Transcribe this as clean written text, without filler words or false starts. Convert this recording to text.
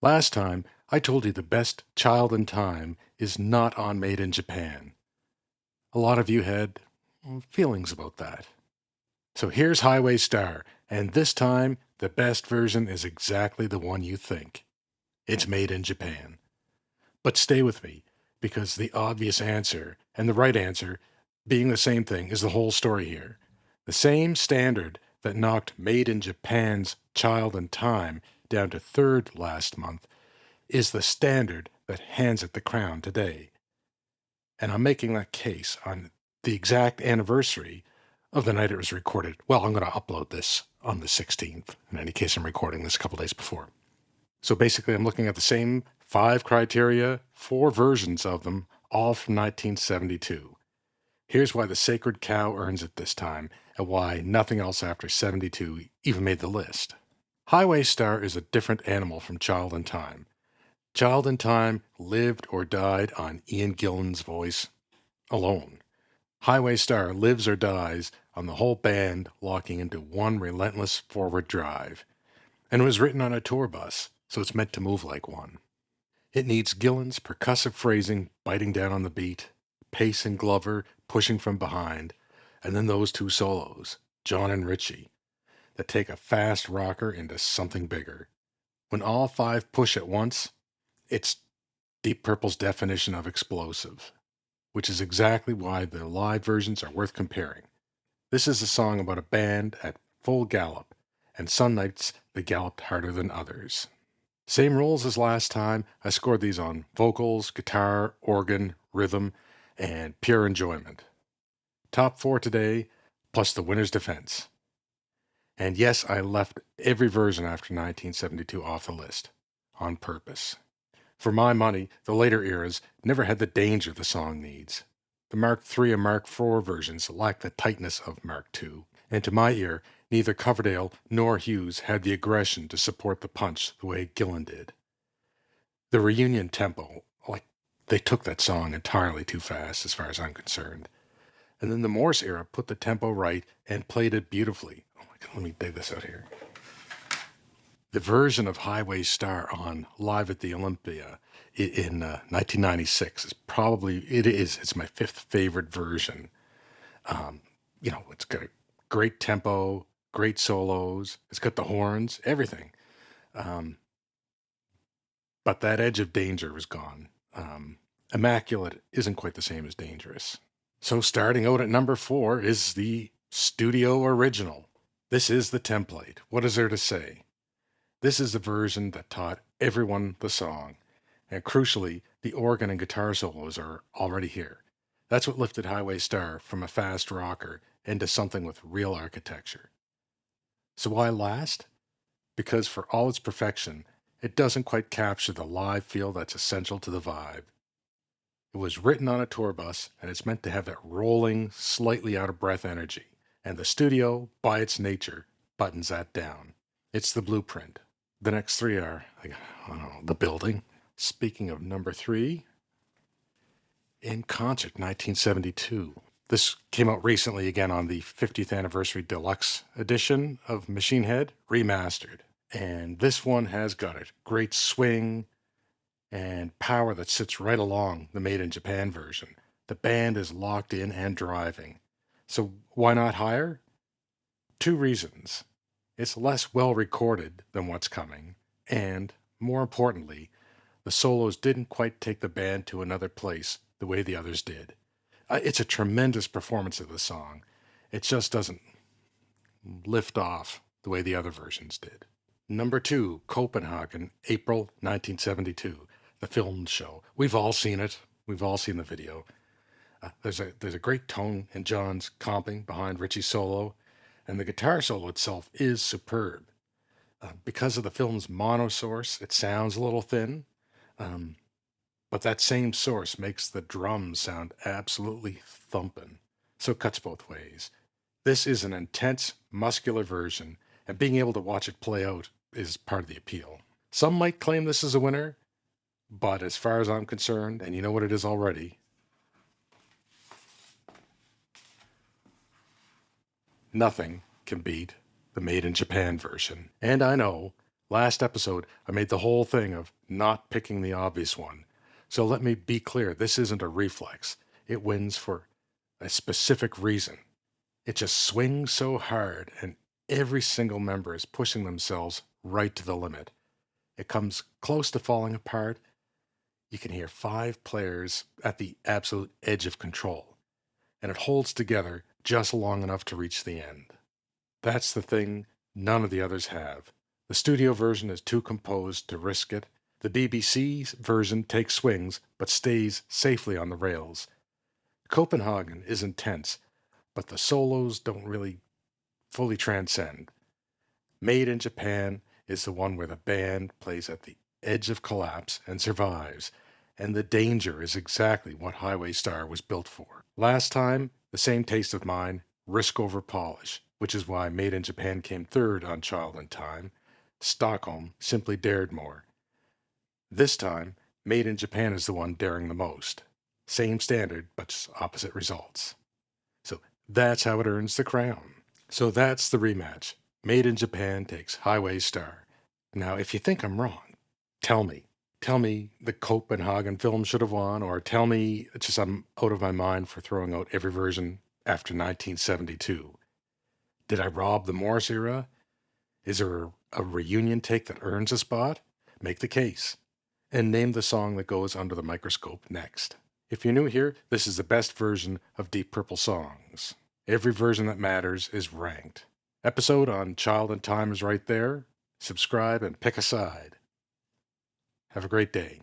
Last time, I told you the best Child in Time is not on Made in Japan. A lot of you had feelings about that. So here's Highway Star, and this time, the best version is exactly the one you think. It's made in Japan. But stay with me, because the obvious answer and the right answer being the same thing is the whole story here. The same standard that knocked Made in Japan's Child in Time down to third last month is the standard that hands it the crown today. And I'm making that case on the exact anniversary of the night it was recorded. Well, I'm going to upload this on the 16th. In any case, I'm recording this a couple days before. So basically, I'm looking at the same 5 criteria, 4 versions of them, all from 1972. Here's why the Sacred Cow earns it this time, and why nothing else after 72 even made the list. Highway Star is a different animal from Child in Time. Child in Time lived or died on Ian Gillan's voice alone. Highway Star lives or dies on the whole band locking into one relentless forward drive. And it was written on a tour bus, so it's meant to move like one. It needs Gillan's percussive phrasing biting down on the beat, Pace and Glover pushing from behind, and then those 2 solos, John and Ritchie, that take a fast rocker into something bigger. When all 5 push at once, it's Deep Purple's definition of explosive, which is exactly why the live versions are worth comparing. This is a song about a band at full gallop, and some nights they galloped harder than others. Same rules as last time. I scored these on vocals, guitar, organ, rhythm, and pure enjoyment. Top 4 today, plus the winner's defense. And yes, I left every version after 1972 off the list, on purpose. For my money, the later eras never had the danger the song needs. The Mark III and Mark IV versions lacked the tightness of Mark II, and to my ear, neither Coverdale nor Hughes had the aggression to support the punch the way Gillan did. The reunion tempo, they took that song entirely too fast as far as I'm concerned. And then the Morse era put the tempo right and played it beautifully. Oh my God, let me dig this out here. The version of Highway Star on Live at the Olympia in 1996 it's my 5th favorite version. It's got a great tempo, great solos, it's got the horns, everything. But that edge of danger was gone. Immaculate isn't quite the same as dangerous. So starting out at number 4 is the studio original. This is the template. What is there to say? This is the version that taught everyone the song. And crucially, the organ and guitar solos are already here. That's what lifted Highway Star from a fast rocker into something with real architecture. So why last? Because for all its perfection, it doesn't quite capture the live feel that's essential to the vibe. It was written on a tour bus, and it's meant to have that rolling, slightly out of breath energy. And the studio, by its nature, buttons that down. It's the blueprint. The next 3 are, the building. Speaking of number 3, In Concert, 1972. This came out recently again on the 50th anniversary deluxe edition of Machine Head, remastered. And this one has got a great swing and power that sits right along the Made in Japan version. The band is locked in and driving. So why not higher? 2 reasons. It's less well recorded than what's coming, and more importantly, the solos didn't quite take the band to another place the way the others did. It's a tremendous performance of the song. It just doesn't lift off the way the other versions did. Number 2, Copenhagen, April 1972, the film show. We've all seen it. We've all seen the video. There's a great tone in John's comping behind Ritchie's solo, and the guitar solo itself is superb. Because of the film's mono source, it sounds a little thin, but that same source makes the drums sound absolutely thumping, so it cuts both ways. This is an intense, muscular version, and being able to watch it play out is part of the appeal. Some might claim this is a winner, but as far as I'm concerned, and you know what it is already, nothing can beat the Made in Japan version. And I know, Last episode, I made the whole thing of not picking the obvious one. So let me be clear, this isn't a reflex. It wins for a specific reason. It just swings so hard, and every single member is pushing themselves right to the limit. It comes close to falling apart. You can hear 5 players at the absolute edge of control, and it holds together just long enough to reach the end. That's the thing none of the others have. The studio version is too composed to risk it. The BBC version takes swings but stays safely on the rails. Copenhagen is intense, but the solos don't really fully transcend. Made in Japan is the one where the band plays at the edge of collapse and survives, and the danger is exactly what Highway Star was built for. Last time, the same taste of mine, risk over polish, which is why Made in Japan came third on Child in Time. Stockholm simply dared more. This time, Made in Japan is the one daring the most. Same standard, but opposite results. So that's how it earns the crown. So that's the rematch. Made in Japan takes Highway Star. Now, if you think I'm wrong, tell me. Tell me the Copenhagen film should have won, or tell me just I'm out of my mind for throwing out every version after 1972. Did I rob the Morris era? Is there a reunion take that earns a spot? Make the case. And name the song that goes under the microscope next. If you're new here, this is the best version of Deep Purple songs. Every version that matters is ranked. Episode on Child in Time is right there. Subscribe and pick a side. Have a great day.